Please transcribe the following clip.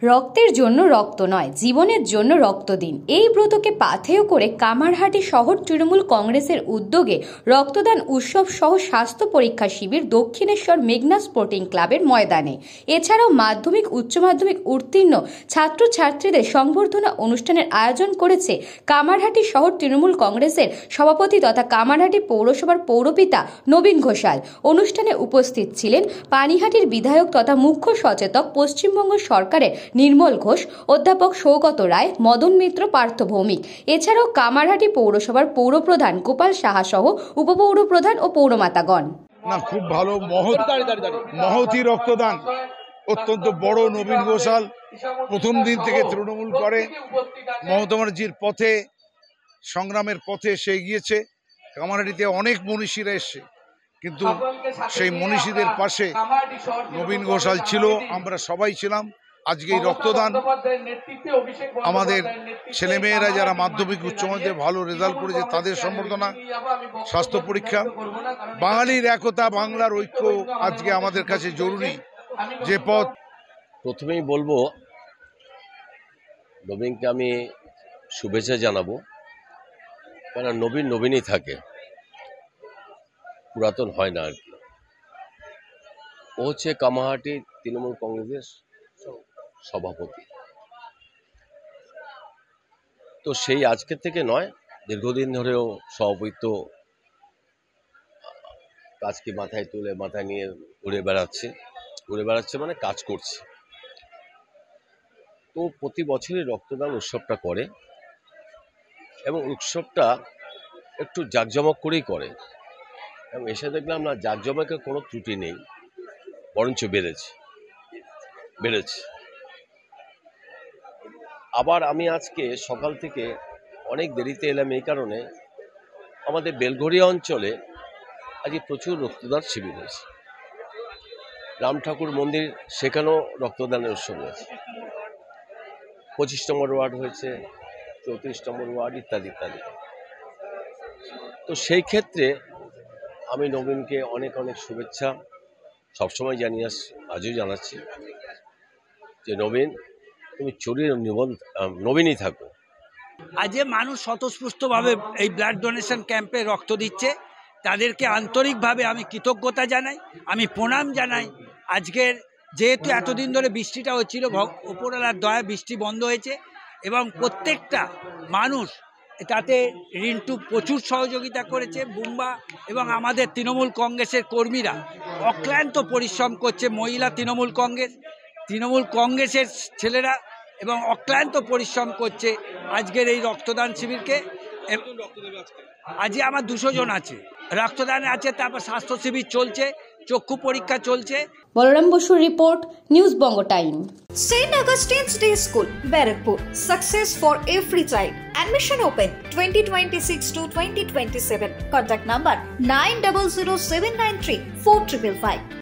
রক্তের জন্য রক্ত নয়, জীবনের জন্য রক্ত দিন, এই ব্রতকে পাথেয় করে কামারহাটি শহর তৃণমূল কংগ্রেসের উদ্যোগে রক্তদান উৎসব সহ স্বাস্থ্য পরীক্ষা শিবির দক্ষিণেশ্বর মেঘনা স্পোর্টিং ক্লাবের ময়দানে। এছাড়াও মাধ্যমিক উচ্চ মাধ্যমিক উত্তীর্ণ ছাত্রছাত্রীদের সংবর্ধনা অনুষ্ঠানের আয়োজন করেছে কামারহাটি শহর তৃণমূল কংগ্রেসের সভাপতি তথা কামারহাটি পৌরসভার পৌরপিতা নবীন ঘোষাল। অনুষ্ঠানে উপস্থিত ছিলেন পানিহাটির বিধায়ক তথা মুখ্য সচেতক পশ্চিমবঙ্গ সরকারের নির্মল ঘোষ, অধ্যাপক সৌগত রায়, মদন মিত্র, পার্থ ভৌমিক। এছাড়াও কামারহাটি পৌরসভার পৌরপ্রধান গোপাল সাহা সহ উপপৌরপ্রধান ও পৌরমাতাগণ। খুব ভালো মহতি রক্তদান, অত্যন্ত বড়। নবীন ঘোষাল প্রথম দিন থেকে তৃণমূল করে মমতা ব্যানার্জির পথে, সংগ্রামের পথে সে এগিয়েছে। কামারহাটিতে অনেক মনীষীরা এসছে, কিন্তু সেই মনীষীদের পাশে নবীন ঘোষাল ছিল, আমরা সবাই ছিলাম। আজকে এই রক্তদান আমাদের ছেলেমেয়েরা যারা মাধ্যমিক উচ্চ মাধ্যমিকে ভালো রেজাল্ট করেছে তাদের সম্বর্ধনা, স্বাস্থ্য পরীক্ষা। বাঙালির একতা, বাংলার ঐক্য আজকে আমাদের কাছে জরুরি। যে পথ প্রথমেই বলবো, নবীনকে আমি শুভেচ্ছা জানাবো, কারণ নবীন নবীনই থাকে, পুরাতন হয় না আর কি। ও হচ্ছে কামারহাটি তৃণমূল কংগ্রেসের সভাপতি। তো সেই আজকের থেকে নয়, দীর্ঘদিন ধরেও সভাপতিত্ব কাজকে মাথায় নিয়ে ঘুরে বেড়াচ্ছে মানে কাজ করছে। তো প্রতি বছরই রক্তদান উৎসবটা করে, এবং উৎসবটা একটু জাঁকজমক করেই করে, এবং এসে দেখলাম না জাঁকজমকের কোনো ত্রুটি নেই, বরঞ্চ বেড়েছে। আবার আমি আজকে সকাল থেকে অনেক দেরিতে এলাম এই কারণে, আমাদের বেলঘড়িয়া অঞ্চলে আজকে প্রচুর রক্তদান শিবির হয়েছে। রাম ঠাকুর মন্দির, সেখানেও রক্তদানের উৎসব হয়েছে। 25 নম্বর ওয়ার্ড হয়েছে, 34 নম্বর ওয়ার্ড, ইত্যাদি ইত্যাদি। তো সেই ক্ষেত্রে আমি নবীনকে অনেক শুভেচ্ছা সবসময় জানিয়ে আসছি, আজও জানাচ্ছি যে নবীন, তুমি নবীনই থাকো। আজ মানুষ স্বতঃস্ফূর্তভাবে এই ব্লাড ডোনেশন ক্যাম্পে রক্ত দিচ্ছে, তাদেরকে আন্তরিকভাবে আমি কৃতজ্ঞতা জানাই, আমি প্রণাম জানাই। আজকের যেহেতু এতদিন ধরে বৃষ্টিটা হচ্ছিল, উপরওয়ালার দয়া বৃষ্টি বন্ধ হয়েছে, এবং প্রত্যেকটা মানুষ তাতে রিন্টু প্রচুর সহযোগিতা করেছে, বুম্বা এবং আমাদের তৃণমূল কংগ্রেসের কর্মীরা অক্লান্ত পরিশ্রম করছে। মহিলা তৃণমূল কংগ্রেসের ছেলেরা এবং অক্লান্ত পরিশ্রম করছে আজকের এই রক্তদান শিবিরকে। আজকে আমার 200 জন আছে, রক্তদান আছে, তারপর স্বাস্থ্য শিবির চলছে, চক্ষু পরীক্ষা চলছে। বলরাম বসুর report, news Banga time. St. Augustine's Day School, Barakpur. Success for every child. Admission open 2026 to 2027. Contact number 900793 4555.